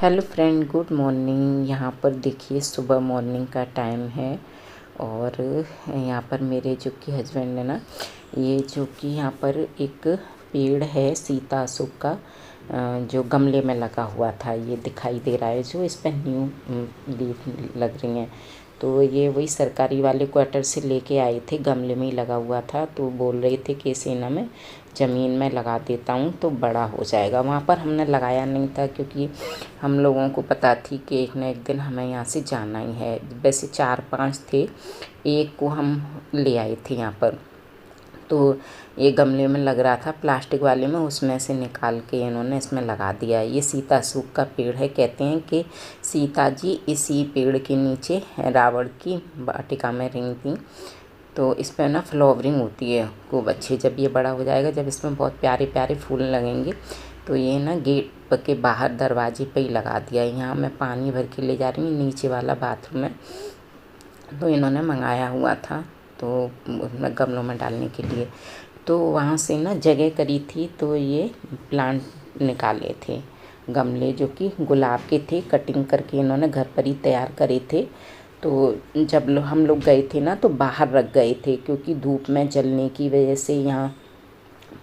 Hello friend, good morning. यहाँ पर देखिए सुबह मॉर्निंग का टाइम है और यहाँ पर मेरे जो कि हस्बैंड है ना, ये जो कि यहाँ पर एक पेड़ है सीता अशोक का, जो गमले में लगा हुआ था, ये दिखाई दे रहा है जो इस पर न्यू लीफ लग रही हैं। तो ये वही सरकारी वाले क्वार्टर से लेके आए थे, गमले में ही लगा हुआ था। तो बोल रहे थे कि इसे ना मैं ज़मीन में लगा देता हूँ तो बड़ा हो जाएगा। वहाँ पर हमने लगाया नहीं था क्योंकि हम लोगों को पता थी कि एक न एक दिन हमें यहाँ से जाना ही है। वैसे 4-5 थे, एक को हम ले आए थे यहाँ पर। तो ये गमले में लग रहा था प्लास्टिक वाले में, उसमें से निकाल के इन्होंने इसमें लगा दिया। ये सीता अशोक का पेड़ है। कहते हैं कि सीता जी इसी पेड़ के नीचे रावण की वाटिका में रही थी। तो इस पर ना फ्लावरिंग होती है खूब अच्छी। जब ये बड़ा हो जाएगा, जब इसमें बहुत प्यारे प्यारे फूल लगेंगे, तो ये ना गेट के बाहर दरवाजे पे ही लगा दिया। यहाँ मैं पानी भर के ले जा रही हूँ, नीचे वाला बाथरूम है, तो इन्होंने मंगाया हुआ था तो उसमें गमलों में डालने के लिए। तो वहाँ से ना जगह करी थी, तो ये प्लांट निकाले थे, गमले जो कि गुलाब के थे, कटिंग करके इन्होंने घर पर ही तैयार करे थे। तो जब हम लोग गए थे ना, तो बाहर रख गए थे क्योंकि धूप में जलने की वजह से यहाँ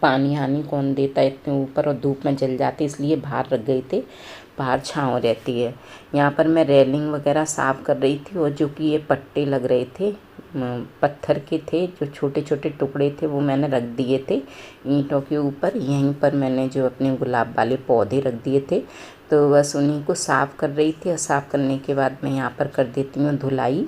पानी हानि कौन देता है इतने ऊपर, और धूप में जल जाते, इसलिए बाहर रख गए थे। बाहर छाँव रहती है। यहाँ पर मैं रेलिंग वगैरह साफ़ कर रही थी, और जो कि ये पट्टे लग रहे थे पत्थर के थे, जो छोटे छोटे टुकड़े थे वो मैंने रख दिए थे ईंटों के ऊपर। यहीं पर मैंने जो अपने गुलाब वाले पौधे रख दिए थे, तो बस उन्हीं को साफ़ कर रही थी। और साफ़ करने के बाद मैं यहाँ पर कर देती हूँ धुलाई,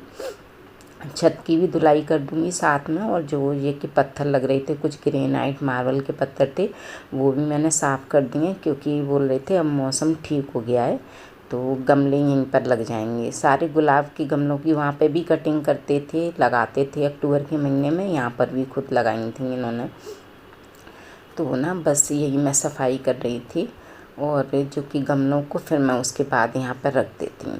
छत की भी धुलाई कर दूँगी साथ में। और जो ये कि पत्थर लग रहे थे, कुछ ग्रेनाइट मार्बल के पत्थर थे, वो भी मैंने साफ़ कर दिए क्योंकि बोल रहे थे अब मौसम ठीक हो गया है तो गमले यहीं पर लग जाएंगे। सारे गुलाब के गमलों की वहाँ पे भी कटिंग करते थे, लगाते थे अक्टूबर के महीने में। यहाँ पर भी खुद लगाई थी इन्होंने। तो ना बस यही मैं सफाई कर रही थी, और जो कि गमलों को फिर मैं उसके बाद यहाँ पर रख देती हूँ।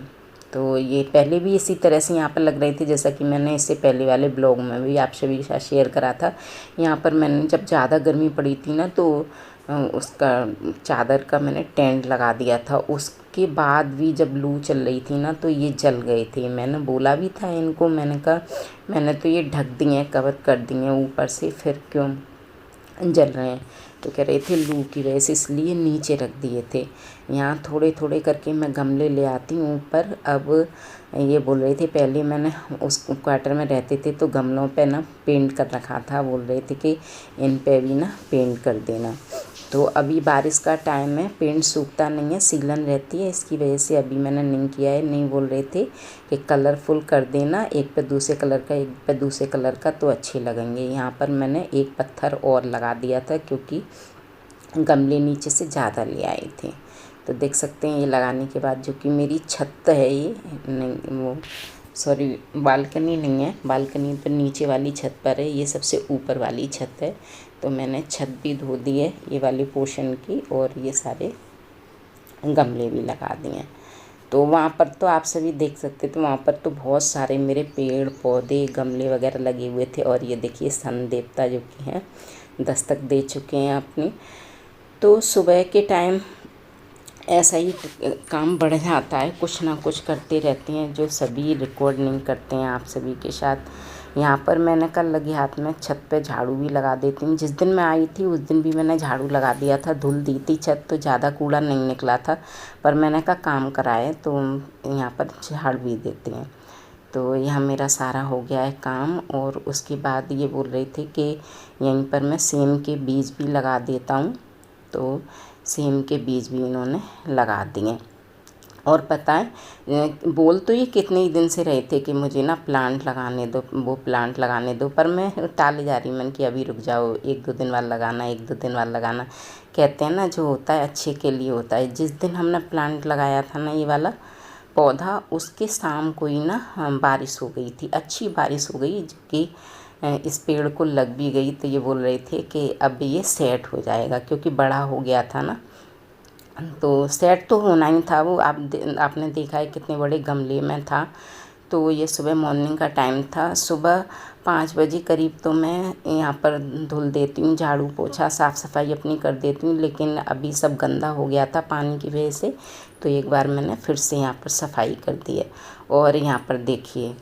तो ये पहले भी इसी तरह से यहाँ पर लग रही थी, जैसा कि मैंने इससे पहले वाले ब्लॉग में भी आपसे भी शेयर करा था। यहाँ पर मैंने जब ज़्यादा गर्मी पड़ी थी ना, तो उसका चादर का मैंने टेंट लगा दिया था। उसके बाद भी जब लू चल रही थी ना, तो ये जल गए थे। मैंने बोला भी था इनको, मैंने कहा मैंने तो ये ढक दिए, कवर कर दिए ऊपर से, फिर क्यों जल रहे हैं। तो कह रहे थे लू की वजह से, इसलिए नीचे रख दिए थे। यहाँ थोड़े थोड़े करके मैं गमले ले आती हूँ ऊपर। अब ये बोल रहे थे, पहले मैंने उस क्वार्टर में रहते थे तो गमलों पे ना पेंट कर रखा था, बोल रहे थे कि इन पे भी ना पेंट कर देना। तो अभी बारिश का टाइम है, पेंट सूखता नहीं है, सीलन रहती है, इसकी वजह से अभी मैंने नहीं किया है। नहीं, बोल रहे थे कि कलरफुल कर देना, एक पे दूसरे कलर का, एक पे दूसरे कलर का, तो अच्छे लगेंगे। यहाँ पर मैंने एक पत्थर और लगा दिया था क्योंकि गमले नीचे से ज़्यादा ले आए थे। तो देख सकते हैं ये लगाने के बाद, जो कि मेरी छत है, ये नहीं वो सॉरी बालकनी नहीं है, बालकनी पर नीचे वाली छत पर है, ये सबसे ऊपर वाली छत है। तो मैंने छत भी धो दी है ये वाली पोर्शन की, और ये सारे गमले भी लगा दिए। तो वहाँ पर तो आप सभी देख सकते थे, वहाँ पर तो बहुत सारे मेरे पेड़ पौधे गमले वगैरह लगे हुए थे। और ये देखिए सन देवता जो कि हैं दस्तक दे चुके हैं अपनी। तो सुबह के टाइम ऐसा ही काम बढ़ जाता है, कुछ ना कुछ करते रहते हैं, जो सभी रिकॉर्ड नहीं करते हैं आप सभी के साथ। यहाँ पर मैंने कल लगे हाथ में छत पे झाड़ू भी लगा देती हूँ। जिस दिन मैं आई थी उस दिन भी मैंने झाड़ू लगा दिया था, धुल दी थी छत, तो ज़्यादा कूड़ा नहीं निकला था, पर मैंने कहा काम कराए तो यहाँ पर झाड़ भी देते हैं। तो यहाँ मेरा सारा हो गया है काम। और उसके बाद ये बोल रहे थे कि यहीं पर मैं सेम के बीज भी लगा देता हूँ, तो सेम के बीज भी इन्होंने लगा दिए। और पता है बोल तो ये कितने ही दिन से रहे थे कि मुझे ना प्लांट लगाने दो, वो प्लांट लगाने दो, पर मैं टाले जा रही, मैंने कि अभी रुक जाओ, 1-2 दिन बाद लगाना, 1-2 दिन बाद लगाना। कहते हैं ना जो होता है अच्छे के लिए होता है। जिस दिन हमने प्लांट लगाया था ना ये वाला पौधा, उसके शाम को ही ना बारिश हो गई थी, अच्छी बारिश हो गई, जो कि इस पेड़ को लग भी गई। तो ये बोल रहे थे कि अब ये सेट हो जाएगा क्योंकि बड़ा हो गया था ना, तो सेट तो होना ही था। वो आपने देखा है कितने बड़े गमले में था, तो ये सुबह मॉर्निंग का टाइम था। सुबह 5 बजे करीब तो मैं यहाँ पर धुल देती हूँ, झाड़ू पोछा साफ़ सफाई अपनी कर देती हूँ, लेकिन अभी सब गंदा हो गया था पानी की वजह से, तो एक बार मैंने फिर से यहाँ पर सफाई कर दी है। और यहाँ पर देखिए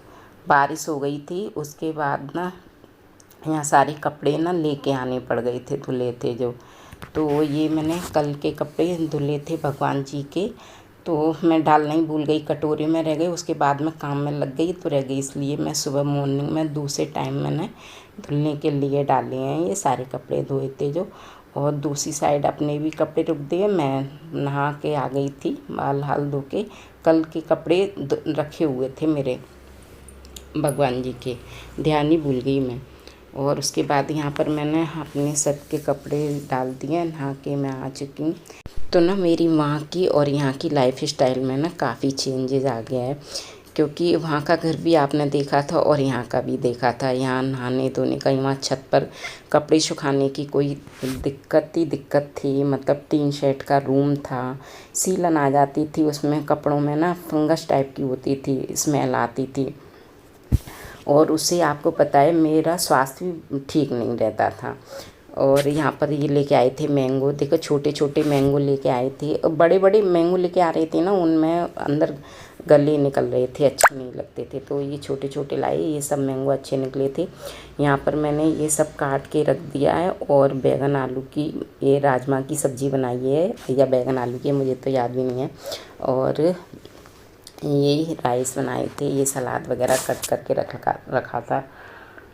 बारिश हो गई थी, उसके बाद ना यहाँ सारे कपड़े ना लेके आने पड़ गए थे, धुले थे जो, तो ये मैंने कल के कपड़े धुले थे भगवान जी के, तो मैं डालना ही भूल गई, कटोरे में रह गए, उसके बाद में काम में लग गई तो रह गई, इसलिए मैं सुबह मॉर्निंग में दूसरे टाइम मैंने धुलने के लिए डाले हैं ये सारे कपड़े धोए थे जो। और दूसरी साइड अपने भी कपड़े रुक दिए, मैं नहा के आ गई थी, बाल हाल धो के, कल के कपड़े रखे हुए थे मेरे भगवान जी के, ध्यान ही भूल गई मैं। और उसके बाद यहाँ पर मैंने अपने सब के कपड़े डाल दिए, नहा के मैं आ चुकी हूँ। तो ना मेरी वहाँ की और यहाँ की लाइफ स्टाइल में ना काफ़ी चेंजेस आ गया है, क्योंकि वहाँ का घर भी आपने देखा था और यहाँ का भी देखा था। यहाँ नहाने धोने का, वहाँ छत पर कपड़े सुखाने की कोई दिक्कत थी, मतलब टीन शेड का रूम था, सीलन आ जाती थी उसमें, कपड़ों में ना फंगस टाइप की होती थी, स्मेल आती थी, और उससे आपको पता है मेरा स्वास्थ्य भी ठीक नहीं रहता था। और यहाँ पर ये लेके आए थे मैंगो, देखो छोटे छोटे मैंगो लेके आए थे, और बड़े बड़े मैंगो लेके आ रहे थे ना, उनमें अंदर गले निकल रहे थे, अच्छे नहीं लगते थे, तो ये छोटे छोटे लाए, ये सब मैंगो अच्छे निकले थे। यहाँ पर मैंने ये सब काट के रख दिया है, और बैगन आलू की ये राजमा की सब्ज़ी बनाई है, या बैगन आलू की, मुझे तो याद भी नहीं है। और ये राइस बनाए थे, ये सलाद वगैरह कट करके रखा था,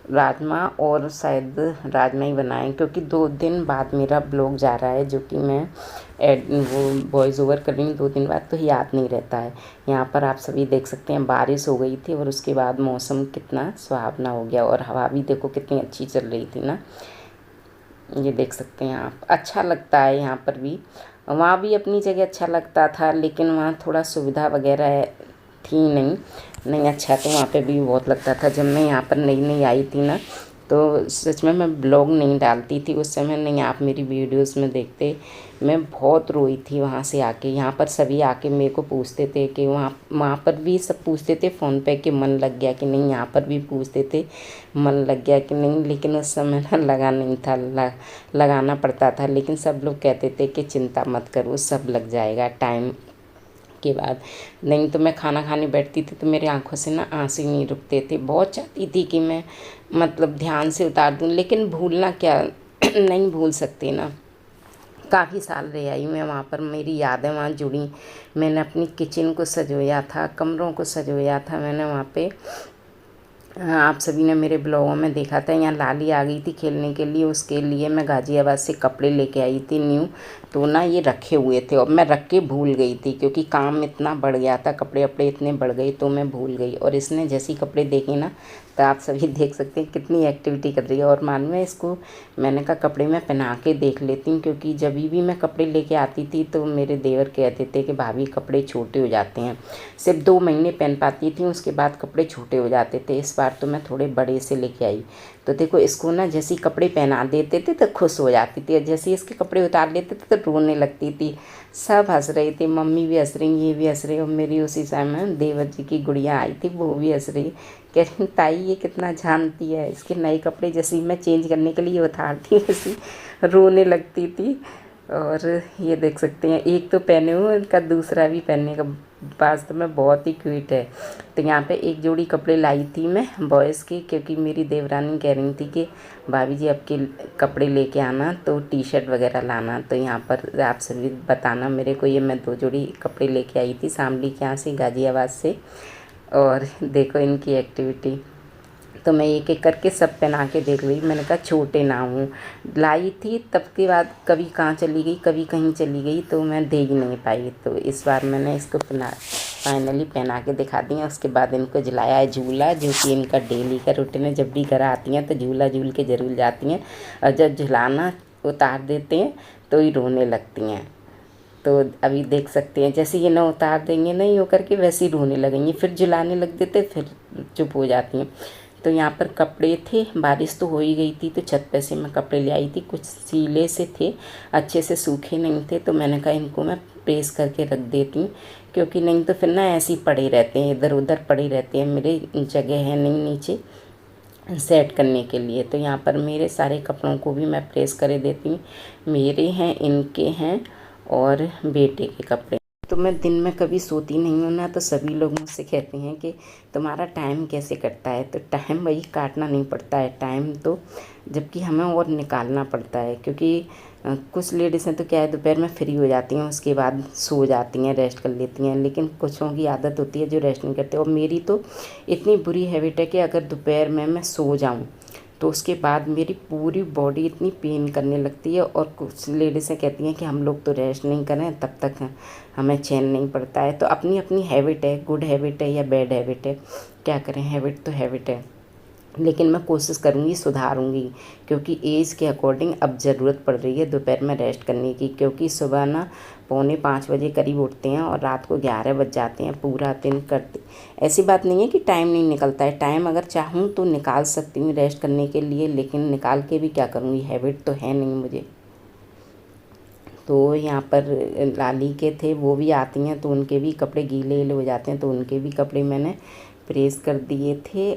राजमा, और शायद राजमा ही बनाए, क्योंकि 2 दिन बाद मेरा ब्लॉग जा रहा है, जो कि मैं वो वॉइस ओवर कर रही हूँ 2 दिन बाद, तो याद नहीं रहता है। यहाँ पर आप सभी देख सकते हैं बारिश हो गई थी, और उसके बाद मौसम कितना सुहावना हो गया, और हवा भी देखो कितनी अच्छी चल रही थी ना, ये देख सकते हैं आप। अच्छा लगता है यहाँ पर भी, वहाँ भी अपनी जगह अच्छा लगता था, लेकिन वहाँ थोड़ा सुविधा वगैरह थी नहीं अच्छा, तो वहाँ पे भी बहुत लगता था। जब मैं यहाँ पर नई नई आई थी ना, तो सच में मैं ब्लॉग नहीं डालती थी उस समय, नहीं आप मेरी वीडियोस में देखते, मैं बहुत रोई थी वहाँ से आके। यहाँ पर सभी आके मेरे को पूछते थे कि वहाँ पर भी सब पूछते थे फ़ोन पे कि मन लग गया कि नहीं, यहाँ पर भी पूछते थे मन लग गया कि नहीं, लेकिन उस समय ना लगा नहीं था, लगाना पड़ता था, लेकिन सब लोग कहते थे कि चिंता मत करो, सब लग जाएगा टाइम के बाद। नहीं तो मैं खाना खाने बैठती थी तो मेरी आंखों से ना आंसू ही नहीं रुकते थे, बहुत चाहती थी कि मैं मतलब ध्यान से उतार दूं, लेकिन भूलना क्या नहीं भूल सकती ना। काफ़ी साल रह आई मैं वहाँ पर, मेरी यादें वहाँ जुड़ी, मैंने अपनी किचन को सजोया था, कमरों को सजोया था मैंने वहाँ पे। आप सभी ने मेरे ब्लॉगों में देखा था, यहाँ लाली आ गई थी खेलने के लिए, उसके लिए मैं गाज़ियाबाद से कपड़े लेके आई थी न्यू, तो ना ये रखे हुए थे और मैं रख के भूल गई थी, क्योंकि काम इतना बढ़ गया था, कपड़े वपड़े इतने बढ़ गए, तो मैं भूल गई। और इसने जैसे ही कपड़े देखे ना, तो आप सभी देख सकते हैं कितनी एक्टिविटी कर रही है। और मालूम है इसको, मैंने कहा कपड़े मैं पहना के देख लेती हूँ, क्योंकि जब भी मैं कपड़े लेके आती थी तो मेरे देवर कहते थे कि भाभी कपड़े छोटे हो जाते हैं, सिर्फ 2 महीने पहन पाती थी, उसके बाद कपड़े छोटे हो जाते थे। इस बार तो मैं थोड़े बड़े से लेके आई, तो देखो इसको ना जैसे ही कपड़े पहना देते थे तो खुश हो जाती थी, और जैसे ही इसके कपड़े उतार लेते थे तो रोने लगती थी। सब हंस रहे थे, मम्मी भी हंस रही, ये भी हंस रही, और मेरी उसी समय देवर जी की गुड़िया आई थी, वो भी हंस रही, कह रही ताई ये कितना जानती है, इसके नए कपड़े जैसे ही मैं चेंज करने के लिए उतारती वैसे रोने लगती थी। और ये देख सकते हैं, एक तो पहने हुए, इनका दूसरा भी पहनने का वास्तव में बहुत ही क्यूट है। तो यहाँ पे एक जोड़ी कपड़े लाई थी मैं बॉयज़ के, क्योंकि मेरी देवरानी कह रही थी कि भाभी जी आपके कपड़े लेके आना, तो टी शर्ट वगैरह लाना। तो यहाँ पर आप सभी बताना मेरे को, ये मैं 2 जोड़ी कपड़े लेके आई थी शामली के यहाँ से, गाज़ियाबाद से। और देखो इनकी एक्टिविटी, तो मैं एक एक करके सब पहना के देख रही, मैंने कहा छोटे ना हूँ, लाई थी तब के बाद कभी कहाँ चली गई, कभी कहीं चली गई, तो मैं दे ही नहीं पाई। तो इस बार मैंने इसको फाइनली पहना के दिखा दिया। उसके बाद इनको झुलाया है झूला, जो कि इनका डेली का रूटीन है, जब भी घर आती हैं तो झूला झूल के ज़रूर जाती हैं, और जब झुलाना उतार देते हैं तो ही रोने लगती हैं। तो अभी देख सकते हैं, जैसे ये ना उतार देंगे नहीं हो करके, वैसे ही रोने लगेंगी, फिर झुलाने लग देते, फिर चुप हो जाती हैं। तो यहाँ पर कपड़े थे, बारिश तो हो ही गई थी तो छत पे से मैं कपड़े ले आई थी, कुछ सीले से थे, अच्छे से सूखे नहीं थे, तो मैंने कहा इनको मैं प्रेस करके रख देती हूँ, क्योंकि नहीं तो फिर ना ऐसे ही पड़े रहते हैं, इधर उधर पड़े रहते हैं, मेरे जगह है नहीं नीचे सेट करने के लिए। तो यहाँ पर मेरे सारे कपड़ों को भी मैं प्रेस कर देती हूँ, मेरे हैं, इनके हैं और बेटे के कपड़े। तो मैं दिन में कभी सोती नहीं हूँ ना, तो सभी लोग मुझसे कहते हैं कि तुम्हारा टाइम कैसे कटता है। तो टाइम वही काटना नहीं पड़ता है टाइम तो, जबकि हमें और निकालना पड़ता है, क्योंकि कुछ लेडीज़ हैं तो क्या है दोपहर में फ्री हो जाती हैं, उसके बाद सो जाती हैं, रेस्ट कर लेती हैं, लेकिन कुछों की आदत होती है जो रेस्ट नहीं करते। और मेरी तो इतनी बुरी हैबिट है कि अगर दोपहर में मैं सो जाऊँ तो उसके बाद मेरी पूरी बॉडी इतनी पेन करने लगती है। और कुछ लेडीज़ें कहती हैं कि हम लोग तो रेस्ट नहीं करें तब तक हमें चैन नहीं पड़ता है। तो अपनी अपनी हैबिट है, गुड हैबिट है या बैड हैबिट है, क्या करें, हैबिट तो हैबिट है। लेकिन मैं कोशिश करूँगी, सुधारूँगी, क्योंकि एज के अकॉर्डिंग अब ज़रूरत पड़ रही है दोपहर में रेस्ट करने की, क्योंकि सुबह ना 4:45 बजे करीब उठते हैं और रात को 11 बज जाते हैं, पूरा दिन करते। ऐसी बात नहीं है कि टाइम नहीं निकलता है, टाइम अगर चाहूँ तो निकाल सकती हूँ रेस्ट करने के लिए, लेकिन निकाल के भी क्या करूँगी, हैबिट तो है नहीं मुझे। तो यहाँ पर लाली के थे, वो भी आती हैं तो उनके भी कपड़े गीले गीले हो जाते हैं, तो उनके भी कपड़े मैंने प्रेस कर दिए थे।